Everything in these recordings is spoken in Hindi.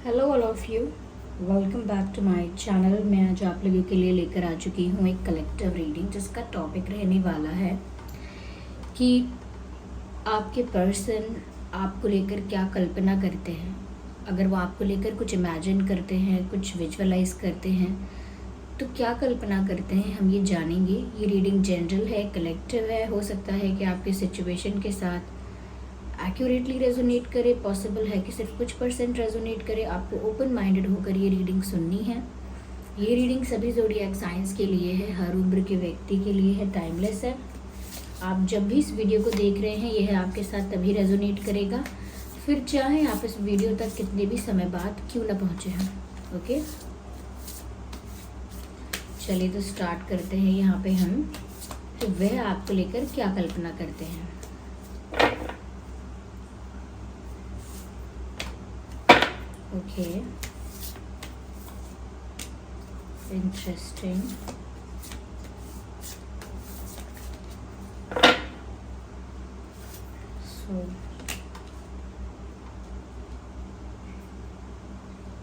Hello all of you, welcome back to my channel. मैं आज आप लोगों के लिए लेकर आ चुकी हूँ एक कलेक्टिव रीडिंग जिसका टॉपिक रहने वाला है कि आपके पर्सन आपको लेकर क्या कल्पना करते हैं। अगर वो आपको लेकर कुछ इमेजिन करते हैं, कुछ विजुअलाइज करते हैं, तो क्या कल्पना करते हैं हम ये जानेंगे। ये रीडिंग जनरल है, कलेक्टिव है। हो सकता है कि आपके सिचुएशन के साथ एक्यूरेटली रेजोनेट करे, पॉसिबल है कि सिर्फ कुछ परसेंट रेजोनेट करे। आपको ओपन माइंडेड होकर ये रीडिंग सुननी है। ये रीडिंग सभी ज़ोडिएक साइंस के लिए है, हर उम्र के व्यक्ति के लिए है, टाइमलेस है। आप जब भी इस वीडियो को देख रहे हैं यह आपके साथ तभी रेजोनेट करेगा, फिर चाहे आप इस वीडियो तक कितने भी समय बाद क्यों ना पहुँचे हैं। ओके, चलिए तो स्टार्ट करते हैं यहाँ पे हम कि वह आपको लेकर क्या कल्पना करते हैं। Okay, interesting. So,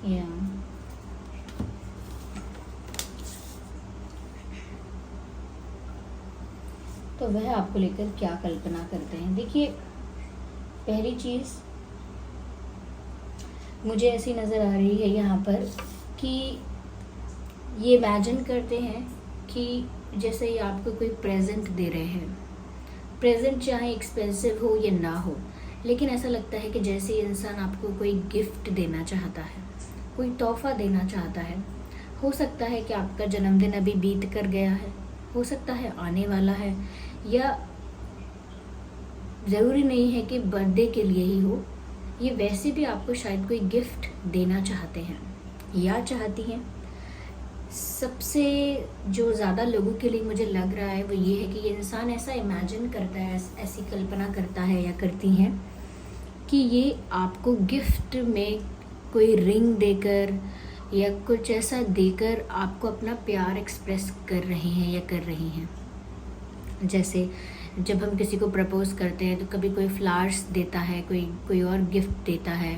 yeah. तो वह आपको लेकर क्या कल्पना करते हैं। देखिए, पहली चीज़ मुझे ऐसी नज़र आ रही है यहाँ पर कि ये इमेजिन करते हैं कि जैसे ये आपको कोई प्रेजेंट दे रहे हैं। प्रेजेंट चाहे एक्सपेंसिव हो या ना हो, लेकिन ऐसा लगता है कि जैसे ये इंसान आपको कोई गिफ्ट देना चाहता है, कोई तोहफा देना चाहता है। हो सकता है कि आपका जन्मदिन अभी बीत कर गया है, हो सकता है आने वाला है, या ज़रूरी नहीं है कि बर्थडे के लिए ही हो। ये वैसे भी आपको शायद कोई गिफ्ट देना चाहते हैं या चाहती हैं। सबसे जो ज़्यादा लोगों के लिए मुझे लग रहा है वो ये है कि ये इंसान ऐसा इमेजिन करता है, ऐसी कल्पना करता है या करती हैं कि ये आपको गिफ्ट में कोई रिंग देकर या कुछ ऐसा देकर आपको अपना प्यार एक्सप्रेस कर रहे हैं या कर रही हैं। जैसे जब हम किसी को प्रपोज करते हैं तो कभी कोई फ्लावर्स देता है, कोई और गिफ्ट देता है,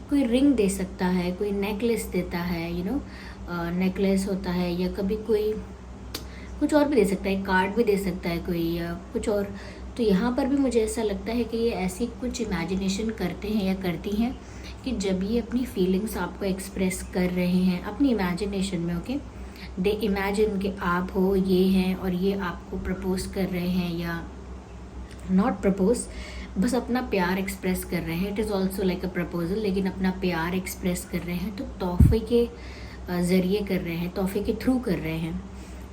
कोई रिंग दे सकता है, कोई नेकलेस देता है, नेकलेस होता है, या कभी कोई कुछ और भी दे सकता है, कार्ड भी दे सकता है कोई, या कुछ और। तो यहाँ पर भी मुझे ऐसा लगता है कि ये ऐसी कुछ इमेजिनेशन करते हैं या करती हैं कि जब ये अपनी फीलिंग्स आपको एक्सप्रेस कर रहे हैं अपनी इमेजिनेशन में। ओके, दे इमेजिन कि आप हो, ये हैं और ये आपको प्रपोज कर रहे हैं, या नॉट प्रपोज, बस अपना प्यार एक्सप्रेस कर रहे हैं। It is also like a proposal, लेकिन अपना प्यार एक्सप्रेस कर रहे हैं तो तोहफे के ज़रिए कर रहे हैं, तोहफे के थ्रू कर रहे हैं।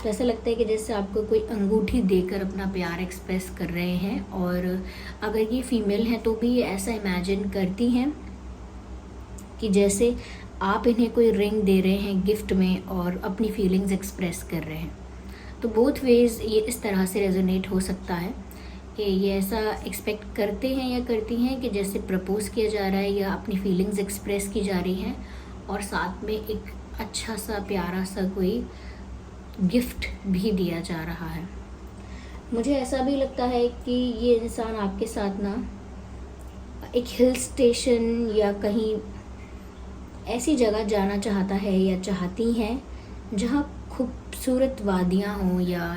तो ऐसा लगता है कि जैसे आपको कोई अंगूठी देकर अपना प्यार एक्सप्रेस कर रहे हैं। और अगर ये फीमेल हैं तो भी ये ऐसा इमेजिन करती हैं कि जैसे आप इन्हें कोई रिंग दे रहे हैं गिफ्ट में और अपनी फीलिंग्स एक्सप्रेस कर रहे हैं। तो बोथ वेज ये इस तरह से रेजोनेट हो सकता है कि ये ऐसा एक्सपेक्ट करते हैं या करती हैं कि जैसे प्रपोज किया जा रहा है या अपनी फीलिंग्स एक्सप्रेस की जा रही हैं, और साथ में एक अच्छा सा प्यारा सा कोई गिफ्ट भी दिया जा रहा है। मुझे ऐसा भी लगता है कि ये इंसान आपके साथ ना एक हिल स्टेशन या कहीं ऐसी जगह जाना चाहता है या चाहती हैं जहाँ खूबसूरत वादियाँ हों, या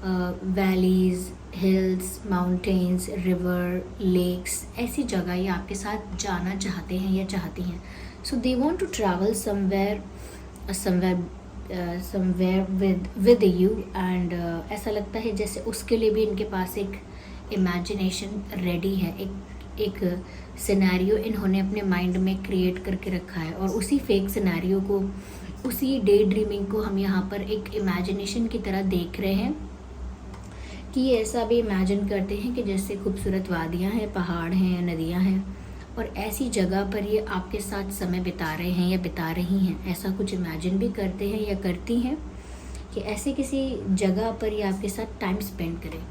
valleys, hills, mountains, river, lakes, ऐसी जगह ये आपके साथ जाना चाहते हैं या चाहती हैं। So they want to travel somewhere with you, and ऐसा लगता है जैसे उसके लिए भी इनके पास एक इमेजिनेशन रेडी है, एक सिनेरियो इन्होंने अपने माइंड में क्रिएट करके रखा है। और उसी फेक सिनेरियो को, उसी डे ड्रीमिंग को हम यहाँ पर एक इमेजिनेशन की तरह देख रहे हैं कि ये ऐसा भी इमेजिन करते हैं कि जैसे खूबसूरत वादियाँ हैं, पहाड़ हैं, नदियाँ हैं, और ऐसी जगह पर ये आपके साथ समय बिता रहे हैं या बिता रही हैं। ऐसा कुछ इमेजिन भी करते हैं या करती हैं कि ऐसे किसी जगह पर ये आपके साथ टाइम स्पेंड करें।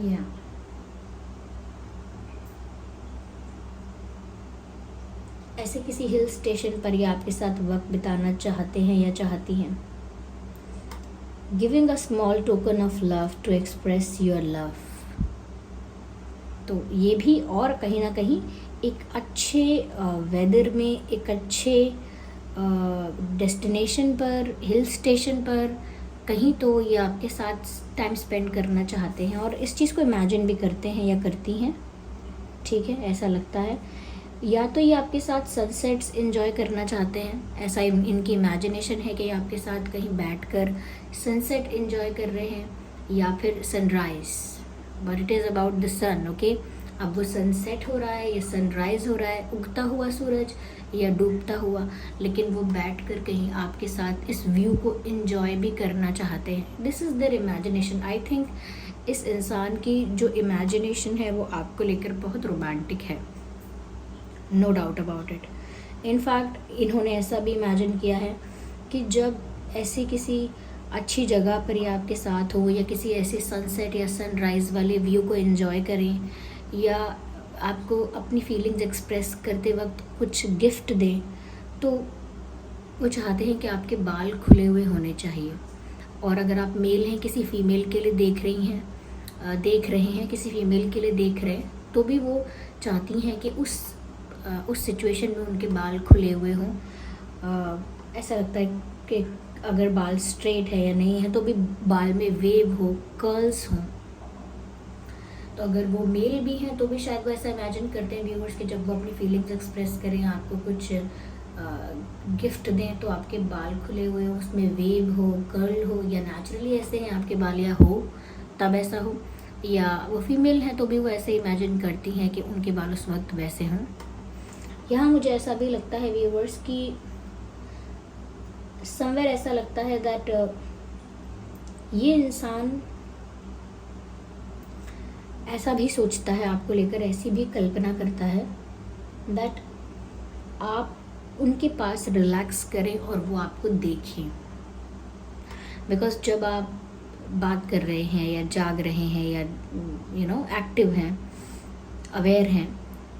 या ऐसे किसी हिल स्टेशन पर ये आपके साथ वक्त बिताना चाहते हैं या चाहती हैं। Giving a small token of love to express your love. तो ये भी और कहीं ना कहीं एक अच्छे वेदर में, एक अच्छे डेस्टिनेशन पर, हिल स्टेशन पर कहीं, तो ये आपके साथ टाइम स्पेंड करना चाहते हैं और इस चीज़ को इमेजिन भी करते हैं या करती हैं, ठीक है, ऐसा लगता है। या तो ये आपके साथ सनसेट्स एंजॉय करना चाहते हैं, ऐसा इनकी इमेजिनेशन है कि ये आपके साथ कहीं बैठकर सनसेट एंजॉय कर रहे हैं, या फिर sunrise, but it is about the sun, okay. अब वो सनसेट हो रहा है या सनराइज हो रहा है, उगता हुआ सूरज या डूबता हुआ, लेकिन वो बैठ कर कहीं आपके साथ इस व्यू को एंजॉय भी करना चाहते हैं। This is there imagination. I think इस इंसान की जो इमेजिनेशन है वो आपको लेकर बहुत रोमांटिक है, no doubt about it. In fact इन्होंने ऐसा भी इमेजिन किया है कि जब ऐसी किसी अच्छी जगह पर या आपके साथ हो, या किसी ऐसे सनसेट या सनराइज़ वाले व्यू को एंजॉय करें, या आपको अपनी फीलिंग्स एक्सप्रेस करते वक्त कुछ गिफ्ट दें, तो वो चाहते हैं कि आपके बाल खुले हुए होने चाहिए। और अगर आप मेल हैं, किसी फीमेल के लिए देख रहे हैं, किसी फीमेल के लिए देख रहे हैं, तो भी वो चाहती हैं कि उस सिचुएशन में उनके बाल खुले हुए हों। ऐसा लगता है कि अगर बाल स्ट्रेट है या नहीं है, तो भी बाल में वेव हो, कर्ल्स हों। तो अगर वो मेल भी हैं तो भी शायद वो ऐसा इमेजिन करते हैं व्यूअर्स कि जब वो अपनी फीलिंग्स एक्सप्रेस करें, आपको कुछ गिफ्ट दें, तो आपके बाल खुले हुए हो, उसमें वेव हो, कर्ल हो, या नेचुरली ऐसे हैं आपके बाल, या हो तब ऐसा हो, या वो फीमेल हैं तो भी वो ऐसे इमेजिन करती हैं कि उनके बाल उस वक्त वैसे हों। यहाँ मुझे ऐसा भी लगता है व्यूअर्स कि समवेयर ऐसा लगता है दैट ये इंसान ऐसा भी सोचता है आपको लेकर, ऐसी भी कल्पना करता है दैट आप उनके पास रिलैक्स करें और वो आपको देखें। बिकॉज जब आप बात कर रहे हैं या जाग रहे हैं या एक्टिव हैं, अवेयर हैं,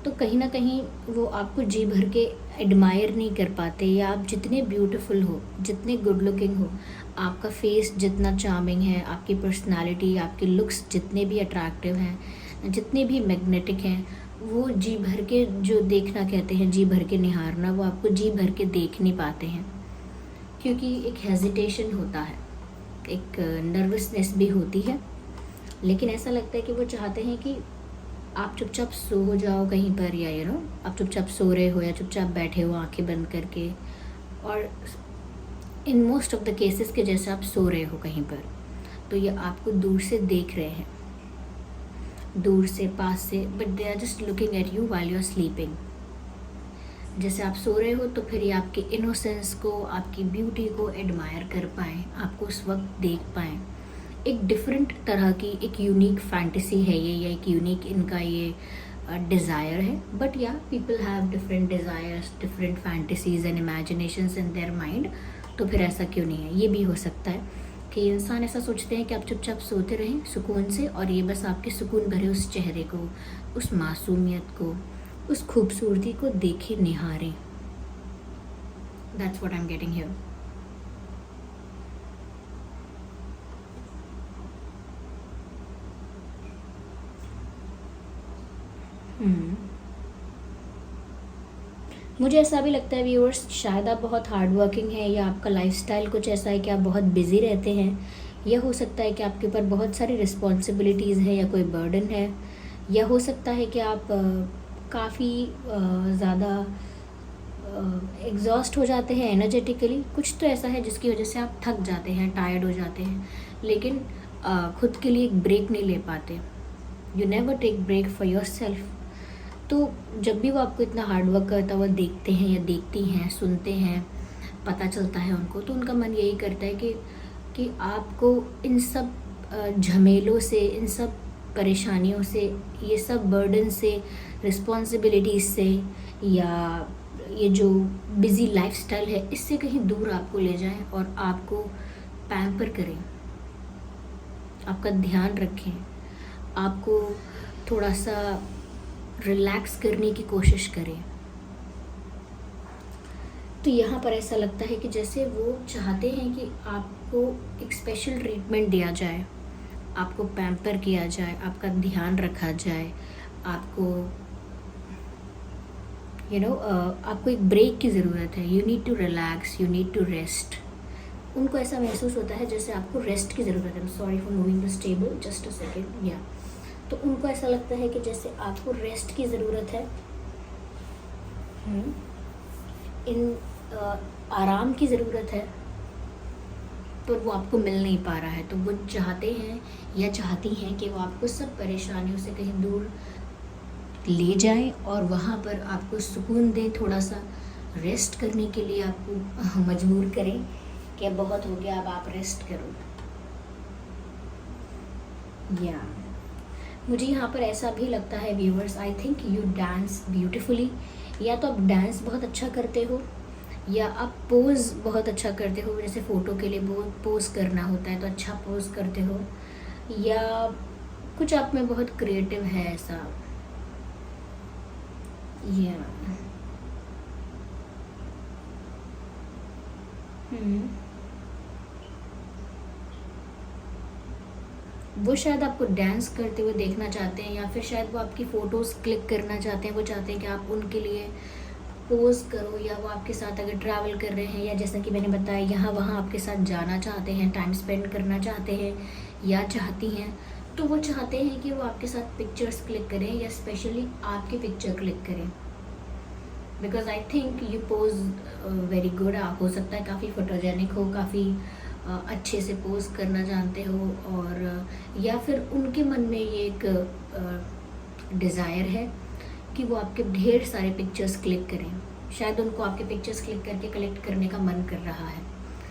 तो कहीं ना कहीं वो आपको जी भर के एडमायर नहीं कर पाते, या आप जितने ब्यूटीफुल हो, जितने गुड लुकिंग हो, आपका फेस जितना चार्मिंग है, आपकी पर्सनालिटी, आपके लुक्स जितने भी अट्रैक्टिव हैं, जितने भी मैग्नेटिक हैं, वो जी भर के, जो देखना कहते हैं जी भर के निहारना, वो आपको जी भर के देख नहीं पाते हैं, क्योंकि एक हेजिटेशन होता है, एक नर्वसनेस भी होती है। लेकिन ऐसा लगता है कि वो चाहते हैं कि आप चुपचाप सो जाओ कहीं पर, या आप चुपचाप सो रहे हो या चुपचाप बैठे हो आंखें बंद करके, और in most of the cases के जैसे आप सो रहे हो कहीं पर, तो ये आपको दूर से देख रहे हैं, दूर से, पास से, but they are just looking at you while you are sleeping. जैसे आप सो रहे हो तो फिर ये आपके इनोसेंस को, आपकी ब्यूटी को एडमायर कर पाएँ, आपको उस वक्त देख पाएँ। एक डिफरेंट तरह की एक यूनिक फैंटेसी है ये, या एक यूनिक इनका ये डिज़ायर है। बट या people have different desires, different fantasies and imaginations in their mind. तो फिर ऐसा क्यों नहीं है, ये भी हो सकता है कि इंसान ऐसा सोचते हैं कि आप चुपचाप सोते रहें सुकून से, और ये बस आपके सुकून भरे उस चेहरे को, उस मासूमियत को, उस खूबसूरती को देखें, निहारें। That's what I am getting here. मुझे ऐसा भी लगता है व्यूअर्स, शायद आप बहुत हार्ड वर्किंग है, या आपका लाइफस्टाइल कुछ ऐसा है कि आप बहुत बिज़ी रहते हैं, या हो सकता है कि आपके ऊपर बहुत सारी रिस्पॉन्सिबिलिटीज़ है या कोई बर्डन है, या हो सकता है कि आप काफ़ी ज़्यादा एग्जॉस्ट हो जाते हैं एनर्जेटिकली। कुछ तो ऐसा है जिसकी वजह से आप थक जाते हैं, टायर्ड हो जाते हैं, लेकिन खुद के लिए एक ब्रेक नहीं ले पाते। You never take break for yourself. तो जब भी वो आपको इतना हार्ड वर्क करता हुआ देखते हैं या देखती हैं, सुनते हैं, पता चलता है उनको, तो उनका मन यही करता है कि आपको इन सब झमेलों से, इन सब परेशानियों से, ये सब बर्डन से, रिस्पॉन्सिबिलिटीज़ से, या ये जो बिज़ी लाइफस्टाइल है, इससे कहीं दूर आपको ले जाएं और आपको पैम्पर करें, आपका ध्यान रखें, आपको थोड़ा सा रिलैक्स करने की कोशिश करें। तो यहाँ पर ऐसा लगता है कि जैसे वो चाहते हैं कि आपको एक स्पेशल ट्रीटमेंट दिया जाए, आपको पैम्पर किया जाए, आपका ध्यान रखा जाए, आपको आपको एक ब्रेक की ज़रूरत है, you need to relax, you need to rest. उनको ऐसा महसूस होता है जैसे आपको रेस्ट की ज़रूरत है। Sorry for moving this table, just a second. या तो उनको ऐसा लगता है कि जैसे आपको रेस्ट की ज़रूरत है, इन आराम की ज़रूरत है, पर वो आपको मिल नहीं पा रहा है। तो वो चाहते हैं या चाहती हैं कि वो आपको सब परेशानियों से कहीं दूर ले जाएं और वहाँ पर आपको सुकून दें, थोड़ा सा रेस्ट करने के लिए आपको मजबूर करें कि अब बहुत हो गया, अब आप रेस्ट करो। या मुझे यहाँ पर ऐसा भी लगता है viewers, I think you dance beautifully. या तो आप डांस बहुत अच्छा करते हो, या आप पोज़ बहुत अच्छा करते हो, जैसे फ़ोटो के लिए बहुत पोज़ करना होता है तो अच्छा पोज़ करते हो, या कुछ आप में बहुत क्रिएटिव है ऐसा। या वो शायद आपको डांस करते हुए देखना चाहते हैं, या फिर शायद वो आपकी फ़ोटोज़ क्लिक करना चाहते हैं। वो चाहते हैं कि आप उनके लिए पोज़ करो, या वो आपके साथ अगर ट्रैवल कर रहे हैं, या जैसा कि मैंने बताया यहाँ वहाँ आपके साथ जाना चाहते हैं, टाइम स्पेंड करना चाहते हैं या चाहती हैं, तो वो चाहते हैं कि वो आपके साथ पिक्चर्स क्लिक करें, या स्पेशली आपकी पिक्चर क्लिक करें। Because I think you pose very good. हो सकता है काफ़ी फोटोजेनिक हो, काफ़ी अच्छे से पोज करना जानते हो, और या फिर उनके मन में ये एक डिज़ायर है कि वो आपके ढेर सारे पिक्चर्स क्लिक करें। शायद उनको आपके पिक्चर्स क्लिक करके कलेक्ट करने का मन कर रहा है।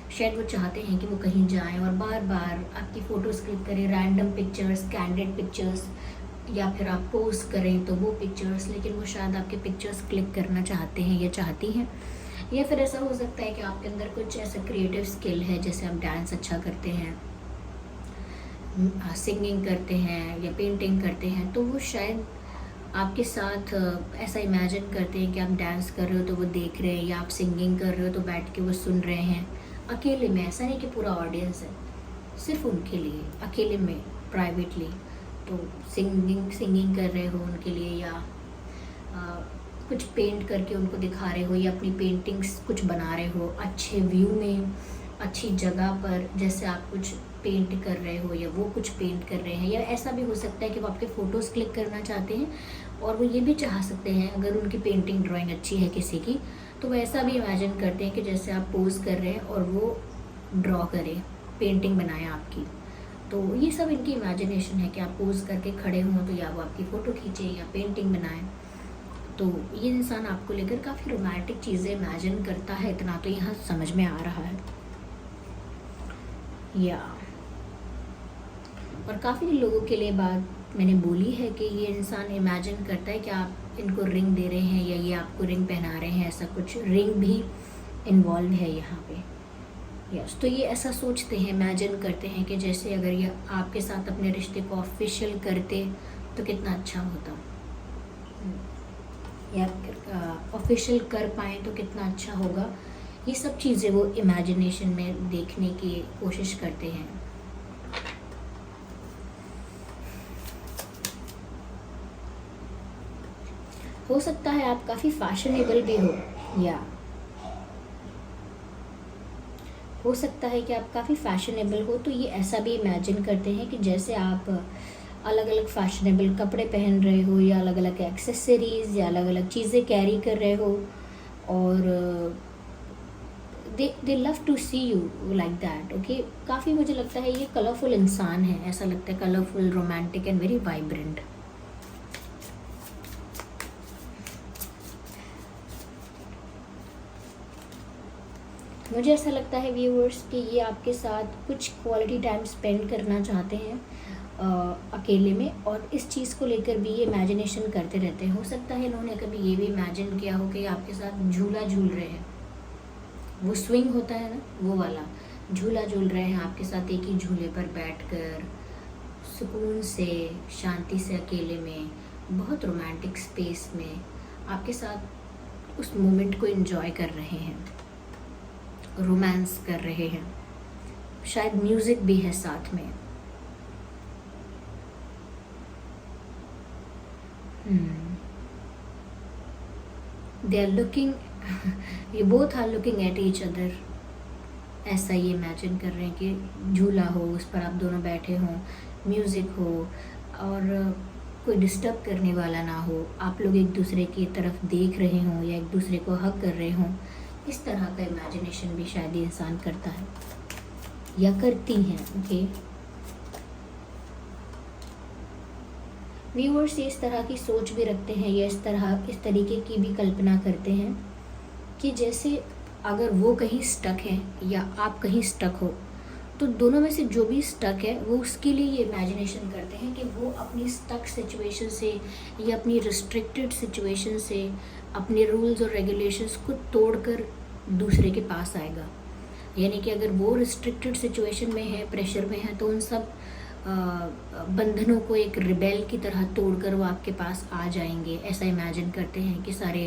शायद वो चाहते हैं कि वो कहीं जाएं और बार बार आपकी फ़ोटोज़ क्लिक करें, रैंडम पिक्चर्स, कैंडिड पिक्चर्स, या फिर आप पोस्ट करें तो वो पिक्चर्स, लेकिन वो शायद आपके पिक्चर्स क्लिक करना चाहते हैं या चाहती हैं। या फिर ऐसा हो सकता है कि आपके अंदर कुछ ऐसा क्रिएटिव स्किल है, जैसे आप डांस अच्छा करते हैं, सिंगिंग करते हैं या पेंटिंग करते हैं, तो वो शायद आपके साथ ऐसा इमेजिन करते हैं कि आप डांस कर रहे हो तो वो देख रहे हैं, या आप सिंगिंग कर रहे हो तो बैठ के वो सुन रहे हैं अकेले में। ऐसा नहीं कि पूरा ऑडियंस है, सिर्फ उनके लिए अकेले में, प्राइवेटली। तो सिंगिंग कर रहे हो उनके लिए, या कुछ पेंट करके उनको दिखा रहे हो, या अपनी पेंटिंग्स कुछ बना रहे हो अच्छे व्यू में, अच्छी जगह पर, जैसे आप कुछ पेंट कर रहे हो या वो कुछ पेंट कर रहे हैं। या ऐसा भी हो सकता है कि वो आपके फ़ोटोज़ क्लिक करना चाहते हैं, और वो ये भी चाह सकते हैं, अगर उनकी पेंटिंग ड्राइंग अच्छी है किसी की, तो वो ऐसा भी इमेजिन करते हैं कि जैसे आप पोज़ कर रहे हैं और वो ड्रॉ करें, पेंटिंग बनाएं आपकी। तो ये सब इनकी इमेजिनेशन है कि आप पोज़ करके खड़े हों तो या वो आपकी फ़ोटो खींचे या पेंटिंग बनाएं। तो ये इंसान आपको लेकर काफ़ी रोमांटिक चीज़ें इमेजिन करता है, इतना तो यहाँ समझ में आ रहा है। या और काफ़ी लोगों के लिए बात मैंने बोली है कि ये इंसान इमेजिन करता है कि आप इनको रिंग दे रहे हैं या ये आपको रिंग पहना रहे हैं, ऐसा कुछ रिंग भी इन्वॉल्व है यहाँ पे। यस, तो ये ऐसा सोचते हैं, इमेजिन करते हैं कि जैसे अगर ये आपके साथ अपने रिश्ते को ऑफिशियल करते तो कितना अच्छा होता, या ऑफिशियल कर पाएँ तो कितना अच्छा होगा। ये सब चीज़ें वो इमेजिनेशन में देखने की कोशिश करते हैं। हो सकता है आप काफ़ी फैशनेबल भी हो, या हो सकता है कि आप काफ़ी फैशनेबल हो, तो ये ऐसा भी इमेजिन करते हैं कि जैसे आप अलग अलग फैशनेबल कपड़े पहन रहे हो, या अलग अलग एक्सेसरीज़ या अलग अलग चीज़ें कैरी कर रहे हो, और they love to see you like that. Okay, काफ़ी मुझे लगता है ये कलरफुल इंसान है, ऐसा लगता है, colourful, romantic and very vibrant. मुझे ऐसा लगता है व्यूअर्स कि ये आपके साथ कुछ क्वालिटी टाइम स्पेंड करना चाहते हैं अकेले में, और इस चीज़ को लेकर भी ये इमेजिनेशन करते रहते हैं। हो सकता है इन्होंने कभी ये भी इमेजिन किया हो कि आपके साथ झूला झूल रहे हैं, वो स्विंग होता है ना, वो वाला झूला झूल रहे हैं आपके साथ, एक ही झूले पर बैठकर सुकून से, शांति से, अकेले में, बहुत रोमांटिक स्पेस में आपके साथ उस मोमेंट को एंजॉय कर रहे हैं, रोमांस कर रहे हैं। शायद म्यूज़िक भी है साथ में। दे आर लुकिंग ये both are looking at each other. ऐसा ये इमेजिन कर रहे हैं कि झूला हो, उस पर आप दोनों बैठे हों, म्यूज़िक हो और कोई डिस्टर्ब करने वाला ना हो, आप लोग एक दूसरे की तरफ देख रहे हों या एक दूसरे को हग कर रहे हों। इस तरह का इमेजिनेशन भी शायद ये इंसान करता है या करती हैं। ओके व्यूअर्स, इस तरह की सोच भी रखते हैं या इस तरीके की भी कल्पना करते हैं कि जैसे अगर वो कहीं स्टक है या आप कहीं स्टक हो, तो दोनों में से जो भी स्टक है वो उसके लिए ये इमेजिनेशन करते हैं कि वो अपनी स्टक सिचुएशन से या अपनी रिस्ट्रिक्टेड सिचुएशन से अपने रूल्स और रेगुलेशंस को तोड़कर दूसरे के पास आएगा। यानी कि अगर वो रिस्ट्रिक्टेड सिचुएशन में है, प्रेशर में है, तो उन सब बंधनों को एक रिबेल की तरह तोड़कर वो आपके पास आ जाएंगे। ऐसा इमेजिन करते हैं कि सारे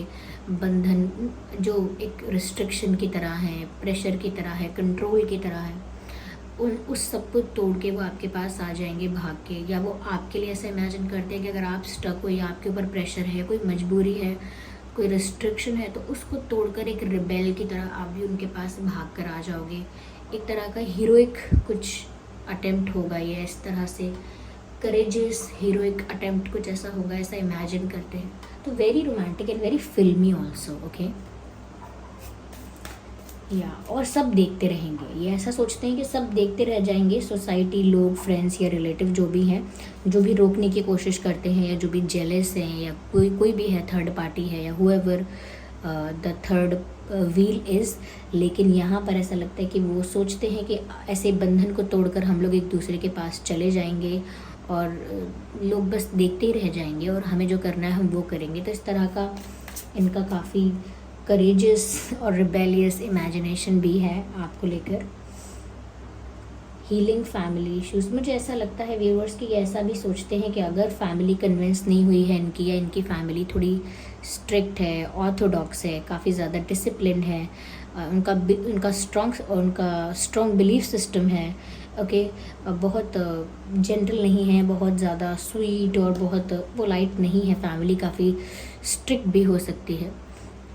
बंधन जो एक रिस्ट्रिक्शन की तरह हैं, प्रेशर की तरह है, कंट्रोल की तरह है, उस सब को तोड़ के वो आपके पास आ जाएंगे भाग के। या वो आपके लिए ऐसा इमेजिन करते हैं कि अगर आप स्टक हो या आपके ऊपर प्रेशर है, कोई मजबूरी है, कोई रिस्ट्रिक्शन है, तो उसको तोड़कर एक रिबेल की तरह आप भी उनके पास भाग कर आ जाओगे। एक तरह का हीरोइक कुछ अटेम्प्ट होगा ये, इस तरह से करेजियस हीरोइक अटेम्प्ट कुछ ऐसा होगा, ऐसा इमेजिन करते हैं। तो वेरी रोमांटिक एंड वेरी फिल्मी ऑल्सो। ओके या और सब देखते रहेंगे, ये ऐसा सोचते हैं कि सब देखते रह जाएंगे। सोसाइटी, लोग, फ्रेंड्स या रिलेटिव जो भी हैं, जो भी रोकने की कोशिश करते हैं या जो भी जेलस हैं या कोई भी है, थर्ड पार्टी है या whoever the third wheel is. लेकिन यहाँ पर ऐसा लगता है कि वो सोचते हैं कि ऐसे बंधन को तोड़कर हम लोग एक दूसरे के पास चले जाएंगे और लोग बस देखते ही रह जाएंगे और हमें जो करना है हम वो करेंगे। तो इस तरह का इनका काफ़ी करेजियस और रिबेलियस इमेजिनेशन भी है आपको लेकर। हीलिंग फैमिली इश्यूज, मुझे ऐसा लगता है व्यूअर्स कि ऐसा भी सोचते हैं कि अगर फैमिली कन्विंस नहीं हुई है इनकी, या इनकी फैमिली थोड़ी स्ट्रिक्ट है, ऑर्थोडॉक्स है, काफ़ी ज़्यादा डिसिप्लिन है, उनका स्ट्रॉन्ग बिलीफ सिस्टम है, ओके, बहुत जेंटल नहीं है, बहुत ज़्यादा स्वीट और बहुत पोलाइट नहीं है, फैमिली काफ़ी स्ट्रिक्ट भी हो सकती है।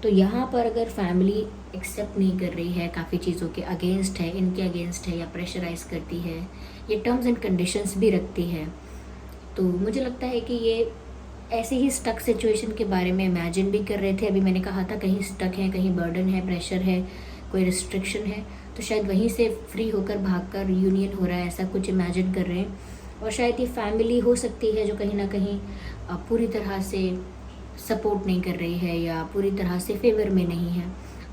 तो यहाँ पर अगर फैमिली एक्सेप्ट नहीं कर रही है, काफ़ी चीज़ों के अगेंस्ट है, इनके अगेंस्ट है या प्रेशराइज करती है, ये टर्म्स एंड कंडीशंस भी रखती है, तो मुझे लगता है कि ये ऐसे ही स्टक सिचुएशन के बारे में इमेजिन भी कर रहे थे। अभी मैंने कहा था कहीं स्टक है, कहीं बर्डन है, प्रेशर है, कोई रिस्ट्रिक्शन है, तो शायद वहीं से फ्री होकर भागकर यूनियन हो रहा है, ऐसा कुछ इमेजिन कर रहे हैं। और शायद ये फैमिली हो सकती है जो कहीं ना कहीं पूरी तरह से सपोर्ट नहीं कर रही है या पूरी तरह से फेवर में नहीं है,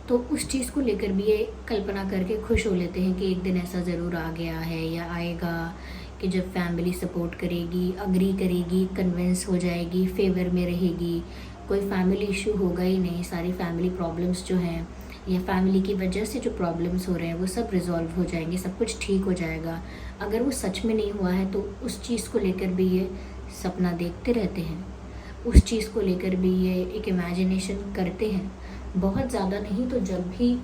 तो उस चीज़ को लेकर भी ये कल्पना करके खुश हो लेते हैं कि एक दिन ऐसा ज़रूर आ गया है या आएगा कि जब फैमिली सपोर्ट करेगी, अग्री करेगी, कन्विंस हो जाएगी, फेवर में रहेगी, कोई फैमिली इशू होगा ही नहीं, सारी फैमिली प्रॉब्लम्स जो हैं या फैमिली की वजह से जो प्रॉब्लम्स हो रहे हैं वो सब रिजॉल्व हो जाएंगे, सब कुछ ठीक हो जाएगा। अगर वो सच में नहीं हुआ है तो उस चीज़ को लेकर भी ये सपना देखते रहते हैं, उस चीज़ को लेकर भी ये एक इमेजिनेशन करते हैं। बहुत ज़्यादा नहीं तो जब भी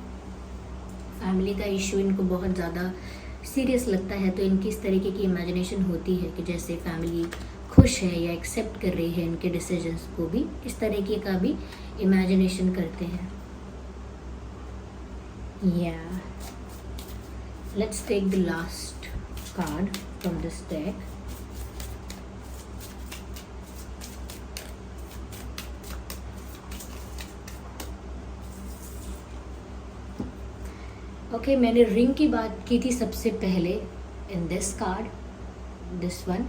फैमिली का इशू इनको बहुत ज़्यादा सीरियस लगता है तो इनकी इस तरीके की इमेजिनेशन होती है कि जैसे फैमिली खुश है या एक्सेप्ट कर रही है इनके डिसीजंस को भी, इस तरीके का भी इमेजिनेशन करते हैं। Yeah, let's take the last card from this deck. Okay, मैंने रिंग की बात की थी सबसे पहले in this card, this one,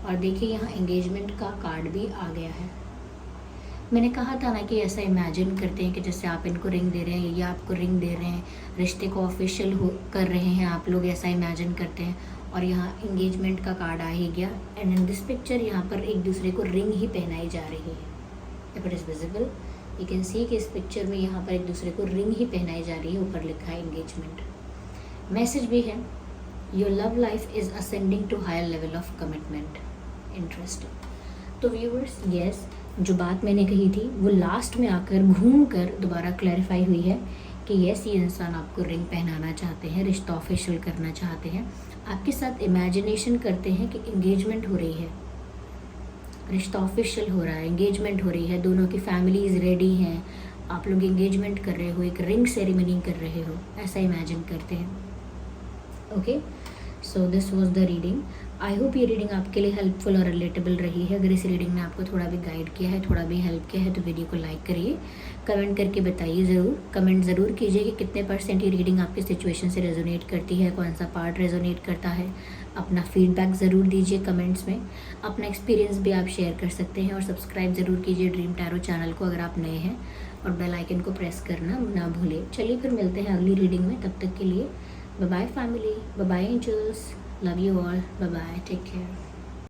और देखिए यहाँ एंगेजमेंट का कार्ड भी आ गया है। मैंने कहा था ना कि ऐसा इमेजिन करते हैं कि जैसे आप इनको रिंग दे रहे हैं या आपको रिंग दे रहे हैं, रिश्ते को ऑफिशियल हो कर रहे हैं आप लोग, ऐसा इमेजिन करते हैं। और यहाँ एंगेजमेंट का कार्ड आ ही गया एंड इन दिस पिक्चर यहाँ पर एक दूसरे को रिंग ही पहनाई जा रही है। If it is visible you can see कि इस पिक्चर में यहाँ पर एक दूसरे को रिंग ही पहनाई जा रही है, ऊपर लिखा है एंगेजमेंट। मैसेज भी है, your love life is ascending to higher level of commitment. Interesting. तो व्यूअर्स, यस, जो बात मैंने कही थी वो लास्ट में आकर घूम कर दोबारा क्लैरिफाई हुई है कि यस, ये इंसान आपको रिंग पहनाना चाहते हैं, रिश्ता ऑफिशियल करना चाहते हैं, आपके साथ इमेजिनेशन करते हैं कि एंगेजमेंट हो रही है, रिश्ता ऑफिशियल हो रहा है, एंगेजमेंट हो रही है, दोनों की फैमिलीज रेडी हैं, आप लोग एंगेजमेंट कर रहे हो, एक रिंग सेरेमनी कर रहे हो, ऐसा इमेजिन करते हैं। Okay, so this was the reading. I hope ये रीडिंग आपके लिए हेल्पफुल और रिलेटेबल रही है। अगर इस रीडिंग ने आपको थोड़ा भी गाइड किया है, थोड़ा भी हेल्प किया है, तो वीडियो को लाइक करिए, कमेंट करके बताइए ज़रूर। कमेंट ज़रूर कीजिए कि कितने % ये रीडिंग आपकी सिचुएशन से रेजोनेट करती है, कौन सा पार्ट रेजोनेट करता है। अपना फीडबैक ज़रूर दीजिए कमेंट्स में, अपना एक्सपीरियंस भी आप शेयर कर सकते हैं, और सब्सक्राइब ज़रूर कीजिए ड्रीम टैरो चैनल को अगर आप नए हैं, और बेल आइकन को प्रेस करना ना भूलें। चलिए फिर मिलते हैं अगली रीडिंग में, तब तक के लिए bye bye family, bye bye angels, love you all, bye bye, take care.